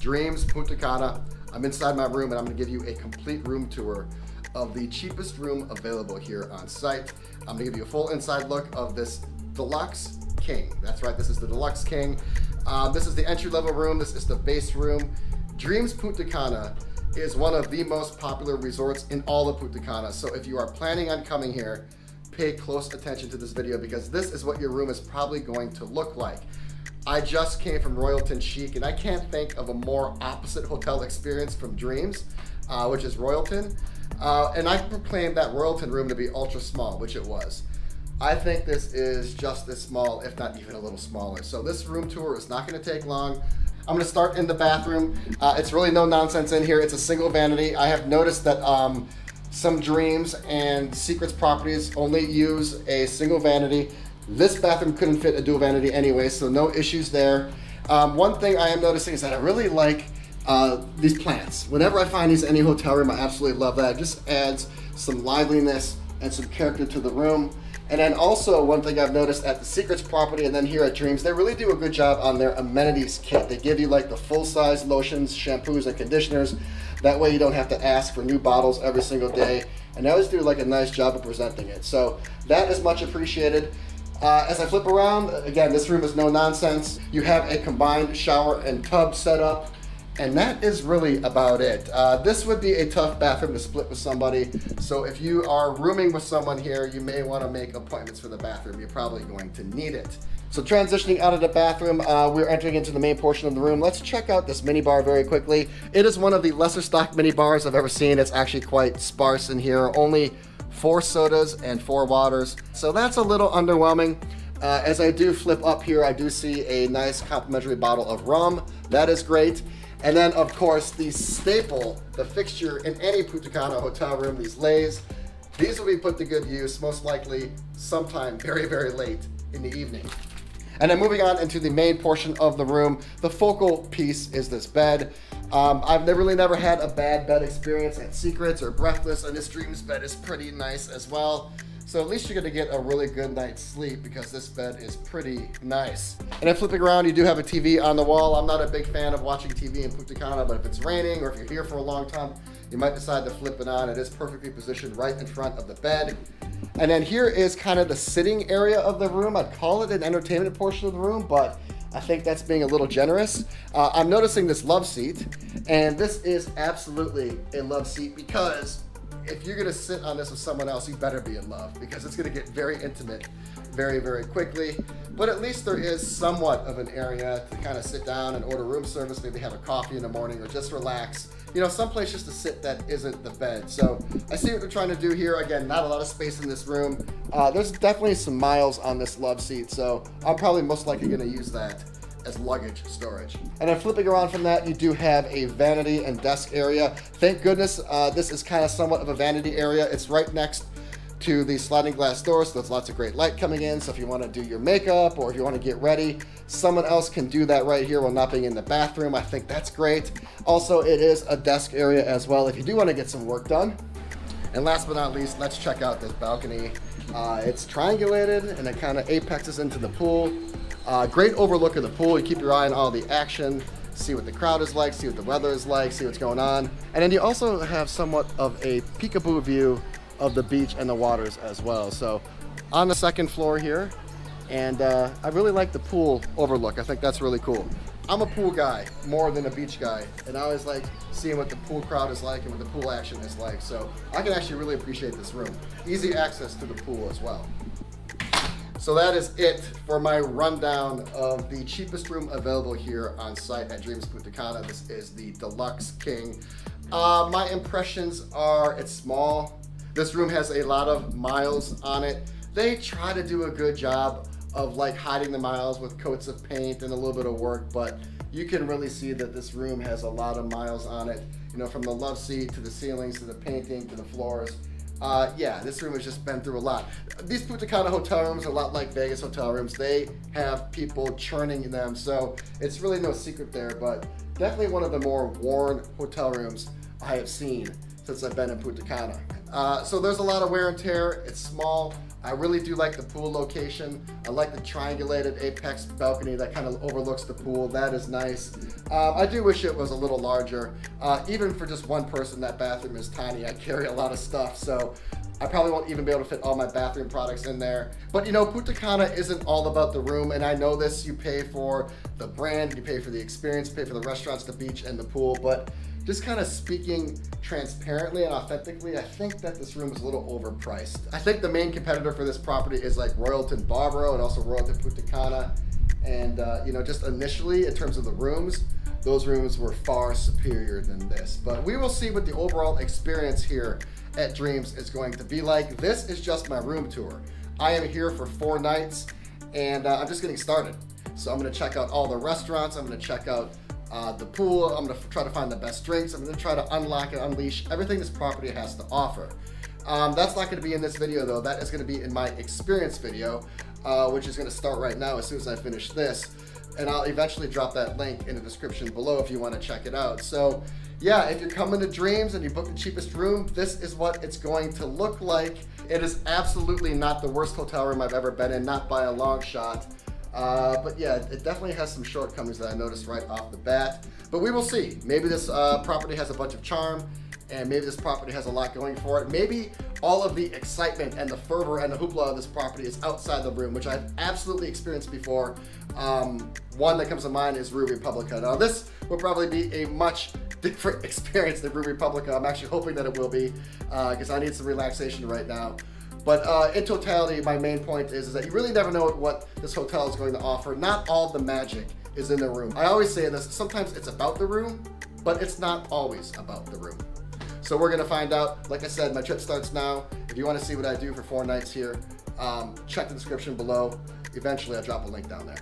Dreams Punta Cana. I'm inside my room and I'm gonna give you a complete room tour of the cheapest room available here on site. I'm gonna give you a full inside look of this Deluxe King. That's right, this is the Deluxe King. This is the entry-level room, this is the base room. Dreams Punta Cana is one of the most popular resorts in all of Punta Cana. So if you are planning on coming here, pay close attention to this video because this is what your room is probably going to look like. I just came from Royalton Chic and I can't think of a more opposite hotel experience from Dreams, which is Royalton. And I proclaimed that Royalton room to be ultra small, which it was. I think this is just as small, if not even a little smaller. So this room tour is not gonna take long. I'm gonna start in the bathroom. It's really no nonsense in here. It's a single vanity. I have noticed that some Dreams and Secrets properties only use a single vanity. This bathroom couldn't fit a dual vanity anyway, so no issues there. One thing I am noticing is that I really like these plants. Whenever I find these in any hotel room, I absolutely love that. It just adds some liveliness and some character to the room. And then also one thing I've noticed at the Secrets property and then here at Dreams, they really do a good job on their amenities kit. They give you like the full-size lotions, shampoos, and conditioners. That way you don't have to ask for new bottles every single day. And they always do like a nice job of presenting it. So that is much appreciated. As I flip around, again, this room is no nonsense. You have a combined shower and tub set up. And that is really about it. This would be a tough bathroom to split with somebody. So if you are rooming with someone here, you may want to make appointments for the bathroom. You're probably going to need it. So transitioning out of the bathroom, we're entering into the main portion of the room. Let's check out this mini bar very quickly. It is one of the lesser stock mini bars I've ever seen. It's actually quite sparse in here. Only 4 sodas and 4 waters. So that's a little underwhelming. As I do flip up here, I do see a nice complimentary bottle of rum. That is great. And then, of course, the staple, the fixture in any Punta Cana hotel room, these leis. These will be put to good use, most likely sometime very, very late in the evening. And then moving on into the main portion of the room, the focal piece is this bed. I've really never had a bad bed experience at Secrets or Breathless, and this Dreams bed is pretty nice as well. So at least you're gonna get a really good night's sleep because this bed is pretty nice. And then flipping around, you do have a TV on the wall. I'm not a big fan of watching TV in Punta Cana, but if it's raining or if you're here for a long time, you might decide to flip it on. It is perfectly positioned right in front of the bed. And then here is kind of the sitting area of the room. I'd call it an entertainment portion of the room, but I think that's being a little generous. I'm noticing this love seat, and this is absolutely a love seat because if you're gonna sit on this with someone else, you better be in love because it's gonna get very intimate very, very quickly. But at least there is somewhat of an area to kind of sit down and order room service, maybe have a coffee in the morning or just relax. You know, someplace just to sit that isn't the bed. So I see what they're trying to do here. Again, not a lot of space in this room. There's definitely some miles on this love seat, so I'm probably most likely gonna use that as luggage storage. And then flipping around from that, you do have a vanity and desk area. Thank goodness this is kind of somewhat of a vanity area. It's right next to the sliding glass door, so there's lots of great light coming in. So if you want to do your makeup or if you want to get ready, someone else can do that right here while not being in the bathroom. I think that's great. Also, it is a desk area as well if you do want to get some work done. And last but not least, let's check out this balcony. It's triangulated and it kind of apexes into the pool. Great overlook of the pool. You keep your eye on all the action, see what the crowd is like, see what the weather is like, see what's going on. And then you also have somewhat of a peekaboo view of the beach and the waters as well. So on the second floor here, and I really like the pool overlook. I think that's really cool. I'm a pool guy more than a beach guy, and I always like seeing what the pool crowd is like and what the pool action is like. So I can actually really appreciate this room. Easy access to the pool as well. So that is it for my rundown of the cheapest room available here on site at Dreams Punta Cana. This is the Deluxe King. My impressions are it's small. This room has a lot of miles on it. They try to do a good job of like hiding the miles with coats of paint and a little bit of work, but you can really see that this room has a lot of miles on it. You know, from the love seat to the ceilings to the painting to the floors. Yeah, this room has just been through a lot. These Punta Cana hotel rooms are a lot like Vegas hotel rooms. They have people churning them, so it's really no secret there, but definitely one of the more worn hotel rooms I have seen since I've been in Punta Cana. So there's a lot of wear and tear. It's small. I really do like the pool location. I like the triangulated apex balcony that kind of overlooks the pool. That is nice. I do wish it was a little larger. Even for just one person, that bathroom is tiny. I carry a lot of stuff, so I probably won't even be able to fit all my bathroom products in there. But you know, Punta Cana isn't all about the room, and I know this. You pay for the brand, you pay for the experience, you pay for the restaurants, the beach, and the pool, but just kind of speaking transparently and authentically, I think that this room is a little overpriced. I think the main competitor for this property is like Royalton Bavaro and also Royalton Punta Cana. And you know, just initially in terms of the rooms, those rooms were far superior than this. But we will see what the overall experience here at Dreams is going to be like. This is just my room tour. I am here for 4 nights and I'm just getting started. So I'm gonna check out all the restaurants, I'm gonna check out the pool, I'm gonna try to find the best drinks, I'm gonna try to unlock and unleash everything this property has to offer. That's not gonna be in this video though, that is gonna be in my experience video, which is gonna start right now as soon as I finish this. And I'll eventually drop that link in the description below if you wanna check it out. So yeah, if you're coming to Dreams and you book the cheapest room, this is what it's going to look like. It is absolutely not the worst hotel room I've ever been in, not by a long shot. But yeah, it definitely has some shortcomings that I noticed right off the bat. But we will see. Maybe this property has a bunch of charm, and maybe this property has a lot going for it. Maybe all of the excitement and the fervor and the hoopla of this property is outside the room, which I've absolutely experienced before. One that comes to mind is Rue Republica. Now this will probably be a much different experience than Rue Republica. I'm actually hoping that it will be, because I need some relaxation right now. But in totality, my main point is that you really never know what this hotel is going to offer. Not all the magic is in the room. I always say this, sometimes it's about the room, but it's not always about the room. So we're gonna find out. Like I said, my trip starts now. If you wanna see what I do for 4 nights here, check the description below. Eventually I'll drop a link down there.